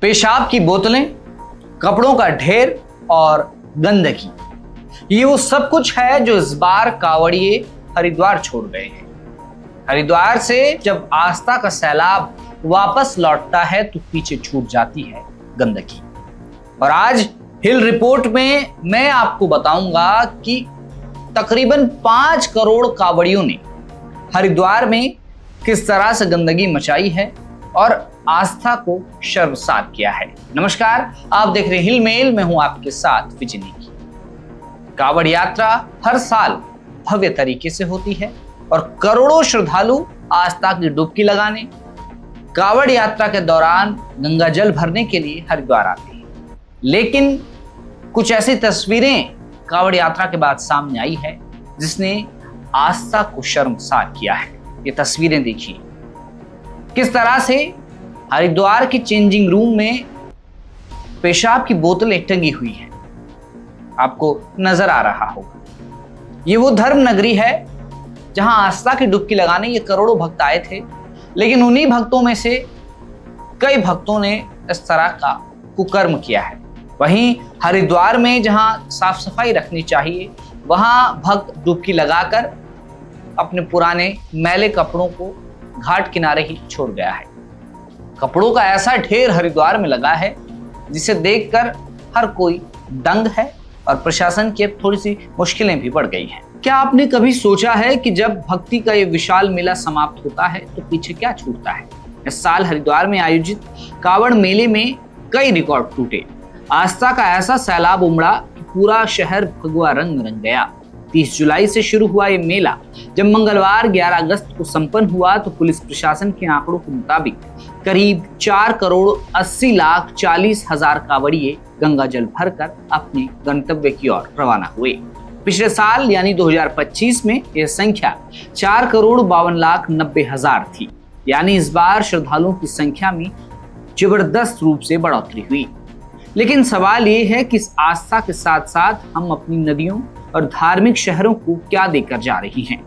पेशाब की बोतलें, कपड़ों का ढेर और गंदगी, ये वो सब कुछ है जो इस बार कांवड़िए हरिद्वार छोड़ गए हैं। हरिद्वार से जब आस्था का सैलाब वापस लौटता है तो पीछे छूट जाती है गंदगी। और आज हिल रिपोर्ट में मैं आपको बताऊंगा कि तकरीबन 5 करोड़ कांवड़ियों ने हरिद्वार में किस तरह से गंदगी मचाई है और आस्था को शर्मसार किया है। नमस्कार, आप देख रहे हिल मेल, मैं हूं आपके साथ विजनी की। कांवड़ यात्रा हर साल भव्य तरीके से होती है और करोड़ों श्रद्धालु आस्था की डुबकी लगाने, कांवड़ यात्रा के दौरान गंगा जल भरने के लिए हरिद्वार आते हैं। लेकिन कुछ ऐसी तस्वीरें कांवड़ यात्रा के बाद सामने आई है जिसने आस्था को शर्मसार किया है। ये तस्वीरें देखिए, किस तरह से हरिद्वार के चेंजिंग रूम में पेशाब की बोतलें टंगी हुई हैं, आपको नजर आ रहा होगा। ये वो धर्म नगरी है जहां आस्था की डुबकी लगाने ये करोड़ों भक्त आए थे, लेकिन उन्हीं भक्तों में से कई भक्तों ने इस तरह का कुकर्म किया है। वहीं हरिद्वार में जहां साफ सफाई रखनी चाहिए, वहां भक्त डुबकी लगाकर अपने पुराने मैले कपड़ों को घाट किनारे ही छोड़ गया है। कपड़ों का ऐसा ढेर हरिद्वार में लगा है जिसे देखकर हर कोई दंग है और प्रशासन की अब थोड़ी सी मुश्किलें भी बढ़ गई हैं। क्या आपने कभी सोचा है कि जब भक्ति का ये विशाल मेला समाप्त होता है तो पीछे क्या छूटता है? इस साल हरिद्वार में आयोजित कांवड़ मेले में कई रिकॉर्ड टूटे। आस्था का ऐसा सैलाब उमड़ा कि पूरा शहर भगवा रंग में रंग गया। 30 जुलाई से शुरू हुआ ये मेला जब मंगलवार 11 अगस्त को संपन्न हुआ तो पुलिस प्रशासन के आंकड़ों के मुताबिक करीब 4 करोड़ 80 लाख 40 हजार कांवड़िए गंगा जल भरकर अपने गंतव्य की ओर रवाना हुए। पिछले साल यानी 2025 में यह संख्या 4 करोड़ 52 लाख 90 हजार थी। यानी इस बार श्रद्धालुओं की संख्या में जबरदस्त रूप से बढ़ोतरी हुई। लेकिन सवाल ये है कि इस आस्था के साथ साथ हम अपनी नदियों और धार्मिक शहरों को क्या देकर जा रही हैं।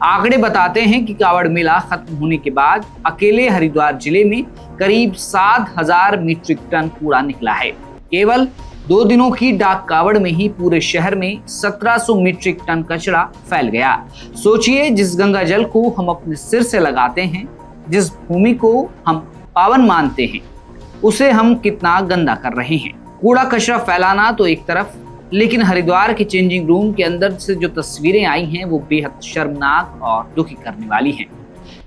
आंकड़े बताते हैं कि कांवड़ मेला खत्म होने के बाद अकेले हरिद्वार जिले में करीब 7,000 मीट्रिक टन कूड़ा निकला है। केवल 2 दिनों की डाक कांवड़ में ही पूरे शहर में 1700 मीट्रिक टन कचरा फैल गया। सोचिए, जिस गंगा जल को हम अपने सिर से लगाते हैं, जिस भूमि को हम पावन मानते हैं, उसे हम कितना गंदा कर रहे हैं। कूड़ा कचरा फैलाना तो एक तरफ, लेकिन हरिद्वार के चेंजिंग रूम के अंदर से जो तस्वीरें आई हैं वो बेहद शर्मनाक और दुखी करने वाली हैं।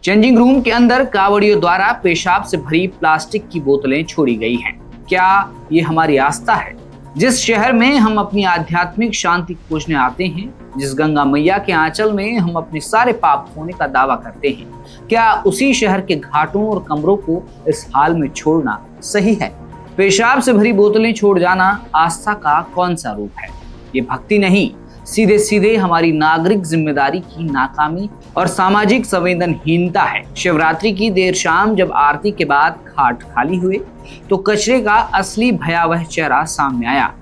चेंजिंग रूम के अंदर कांवड़ियों द्वारा पेशाब से भरी प्लास्टिक की बोतलें छोड़ी गई हैं। क्या ये हमारी आस्था है? जिस शहर में हम अपनी आध्यात्मिक शांति खोजने आते हैं, जिस गंगा मैया के आंचल में हम अपने सारे पाप होने का दावा करते हैं, क्या उसी शहर के घाटों और कमरों को इस हाल में छोड़ना सही है? पेशाब से भरी बोतलें छोड़ जाना आस्था का कौन सा रूप है? ये भक्ति नहीं, सीधे सीधे हमारी नागरिक जिम्मेदारी की नाकामी और सामाजिक संवेदनहीनता है। शिवरात्रि की देर शाम जब आरती के बाद घाट खाली हुए तो कचरे का असली भयावह चेहरा सामने आया।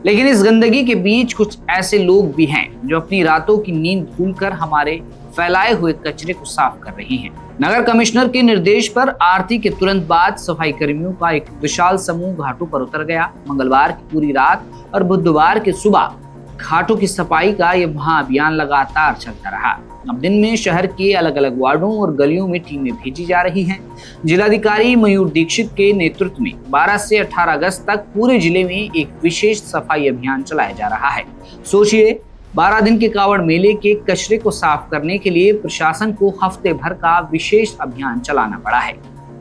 लेकिन इस गंदगी के बीच कुछ ऐसे लोग भी हैं जो अपनी रातों की नींद भूलकर हमारे फैलाए हुए कचरे को साफ कर रहे हैं। नगर कमिश्नर के निर्देश पर आरती के तुरंत बाद सफाई कर्मियों का एक विशाल समूह घाटों पर उतर गया। मंगलवार की पूरी रात और बुधवार की सुबह घाटों की सफाई का यह महाअभियान लगातार चलता रहा। अब दिन में शहर के अलग अलग वार्डों और गलियों में टीमें भेजी जा रही हैं। जिलाधिकारी मयूर दीक्षित के नेतृत्व में 12 से 18 अगस्त तक पूरे जिले में एक विशेष सफाई अभियान चलाया जा रहा है। सोचिए, 12 दिन के कांवड़ मेले के कचरे को साफ करने के लिए प्रशासन को हफ्ते भर का विशेष अभियान चलाना पड़ा है।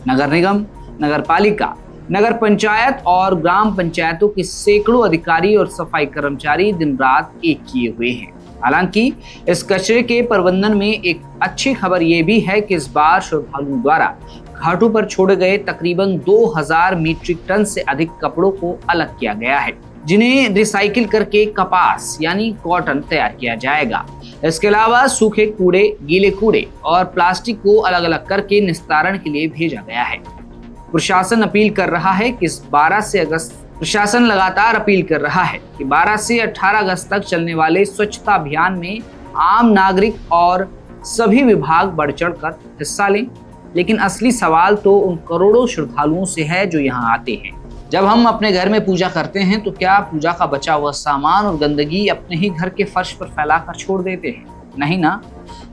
नगर निगम, नगर पालिका, नगर पंचायत और ग्राम पंचायतों के सैकड़ों अधिकारी और सफाई कर्मचारी दिन रात एक किए हुए हैं। हालांकि इस कचरे के प्रबंधन में एक अच्छी खबर यह भी है कि इस बार श्रद्धालुओं द्वारा घाटों पर छोड़े गए तकरीबन 2000 मीट्रिक टन से अधिक कपड़ों को अलग किया गया है, जिन्हें रिसाइकिल करके कपास यानी कॉटन तैयार किया जाएगा। इसके अलावा सूखे कूड़े, गीले कूड़े और प्लास्टिक को अलग अलग करके निस्तारण के लिए भेजा गया है। प्रशासन अपील कर रहा है कि इस 12 से अगस्त प्रशासन लगातार अपील कर रहा है कि 12 से 18 अगस्त तक चलने वाले स्वच्छता अभियान में आम नागरिक और सभी विभाग बढ़ चढ़कर हिस्सा लें। लेकिन असली सवाल तो उन करोड़ों श्रद्धालुओं से है जो यहाँ आते हैं, जब हम अपने घर में पूजा करते हैं तो क्या पूजा का बचा हुआ सामान और गंदगी अपने ही घर के फर्श पर फैलाकर छोड़ देते हैं? नहीं ना।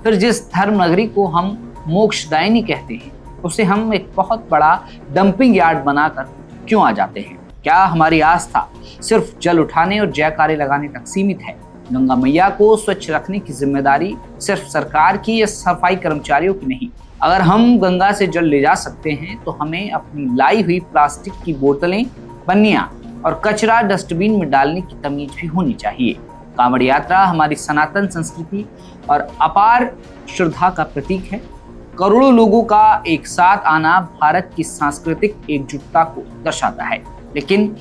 फिर जिस धर्म नगरी को हम मोक्षदायिनी कहते हैं उसे हम एक बहुत बड़ा डंपिंग यार्ड बनाकर क्यों आ जाते हैं? क्या हमारी आस्था सिर्फ जल उठाने और जयकारे लगाने तक सीमित है? गंगा मैया को स्वच्छ रखने की जिम्मेदारी सिर्फ सरकार की या सफाई कर्मचारियों की नहीं। अगर हम गंगा से जल ले जा सकते हैं तो हमें अपनी लाई हुई प्लास्टिक की बोतलें, पन्नियां और कचरा डस्टबिन में डालने की तमीज भी होनी चाहिए। कांवड़ यात्रा हमारी सनातन संस्कृति और अपार श्रद्धा का प्रतीक है। करोड़ों लोगों का एक साथ आना भारत की सांस्कृतिक एकजुटता को दर्शाता है, लेकिन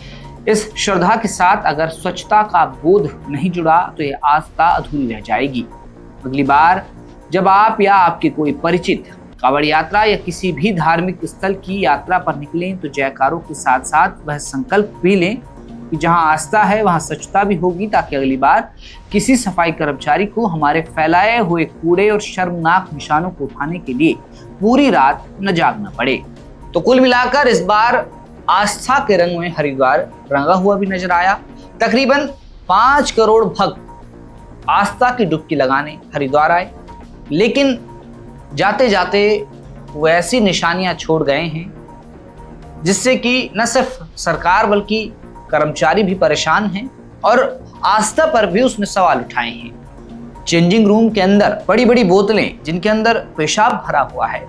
इस श्रद्धा के साथ अगर स्वच्छता का बोध नहीं जुड़ा तो यह आस्था अधूरी रह जाएगी। अगली बार जब आप या आपके कोई परिचित कांवड़ यात्रा या किसी भी धार्मिक स्थल की यात्रा पर निकलें तो जयकारों के साथ साथ वह संकल्प भी लें कि जहां आस्था है वहां स्वच्छता भी होगी, ताकि अगली बार किसी सफाई कर्मचारी को हमारे फैलाए हुए कूड़े और शर्मनाक निशानों को उठाने के लिए पूरी रात न जागना पड़े। तो कुल मिलाकर इस बार आस्था के रंग में हरिद्वार रंगा हुआ भी नजर आया। तकरीबन 5 करोड़ भक्त आस्था की डुबकी लगाने हरिद्वार आए, लेकिन जाते जाते वो ऐसी निशानियां छोड़ गए हैं जिससे कि न सिर्फ सरकार बल्कि कर्मचारी भी परेशान हैं और आस्था पर भी उसने सवाल उठाए हैं। चेंजिंग रूम के अंदर बड़ी बड़ी बोतलें जिनके अंदर पेशाब भरा हुआ है,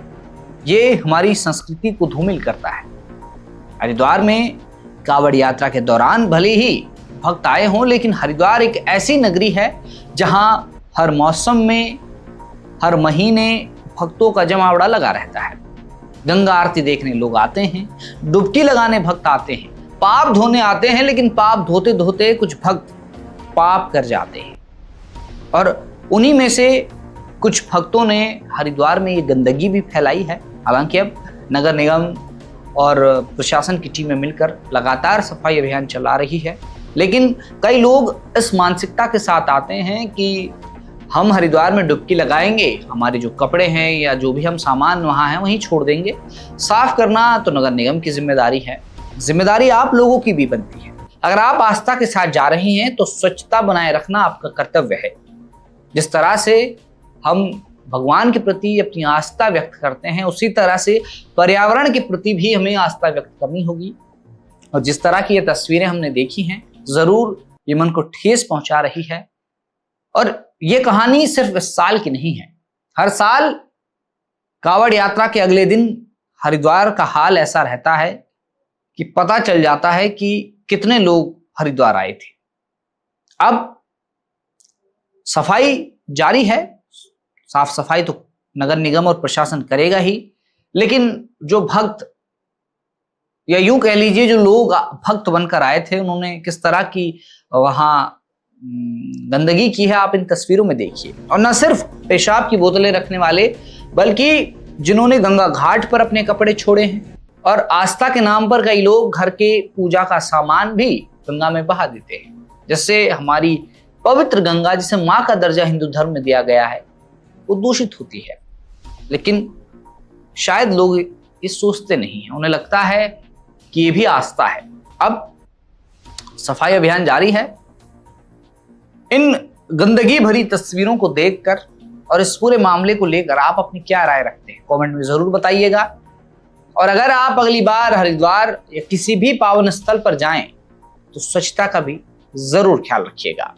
ये हमारी संस्कृति को धूमिल करता है। हरिद्वार में कांवड़ यात्रा के दौरान भले ही भक्त आए हों, लेकिन हरिद्वार एक ऐसी नगरी है जहां हर मौसम में हर महीने भक्तों का जमावड़ा लगा रहता है। गंगा आरती देखने लोग आते हैं, डुबकी लगाने भक्त आते हैं, पाप धोने आते हैं, लेकिन पाप धोते धोते कुछ भक्त पाप कर जाते हैं और उन्हीं में से कुछ भक्तों ने हरिद्वार में ये गंदगी भी फैलाई है। हालांकि अब नगर निगम और प्रशासन की टीमें मिलकर लगातार सफाई अभियान चला रही है, लेकिन कई लोग इस मानसिकता के साथ आते हैं कि हम हरिद्वार में डुबकी लगाएंगे, हमारे जो कपड़े हैं या जो भी हम सामान वहाँ हैं वहीं छोड़ देंगे। साफ करना तो नगर निगम की जिम्मेदारी है, जिम्मेदारी आप लोगों की भी बनती है। अगर आप आस्था के साथ जा रही हैं तो स्वच्छता बनाए रखना आपका कर्तव्य है। जिस तरह से हम भगवान के प्रति अपनी आस्था व्यक्त करते हैं, उसी तरह से पर्यावरण के प्रति भी हमें आस्था व्यक्त करनी होगी। और जिस तरह की ये तस्वीरें हमने देखी हैं, जरूर ये मन को ठेस पहुंचा रही है। और ये कहानी सिर्फ इस साल की नहीं है। हर साल कांवड़ यात्रा के अगले दिन हरिद्वार का हाल ऐसा रहता है कि पता चल जाता है कि कितने लोग हरिद्वार आए थे। अब सफाई जारी है, साफ सफाई तो नगर निगम और प्रशासन करेगा ही, लेकिन जो भक्त या यूं कह लीजिए जो लोग भक्त बनकर आए थे, उन्होंने किस तरह की वहां गंदगी की है आप इन तस्वीरों में देखिए। और न सिर्फ पेशाब की बोतलें रखने वाले, बल्कि जिन्होंने गंगा घाट पर अपने कपड़े छोड़े हैं और आस्था के नाम पर कई लोग घर के पूजा का सामान भी गंगा में बहा देते हैं, जिससे हमारी पवित्र गंगा, जिसे मां का दर्जा हिंदू धर्म में दिया गया है, वो दूषित होती है। लेकिन शायद लोग ये सोचते नहीं है, उन्हें लगता है कि ये भी आस्था है। अब सफाई अभियान जारी है। इन गंदगी भरी तस्वीरों को देखकर और इस पूरे मामले को लेकर आप अपनी क्या राय रखते हैं, कमेंट में जरूर बताइएगा। और अगर आप अगली बार हरिद्वार या किसी भी पावन स्थल पर जाएं तो स्वच्छता का भी जरूर ख्याल रखिएगा।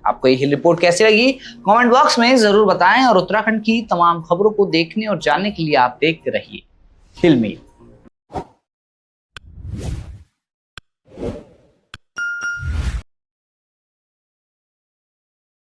आपको ये रिपोर्ट कैसी लगी कमेंट बॉक्स में जरूर बताएं और उत्तराखंड की तमाम खबरों को देखने और जानने के लिए आप देखते रहिए हिल मील।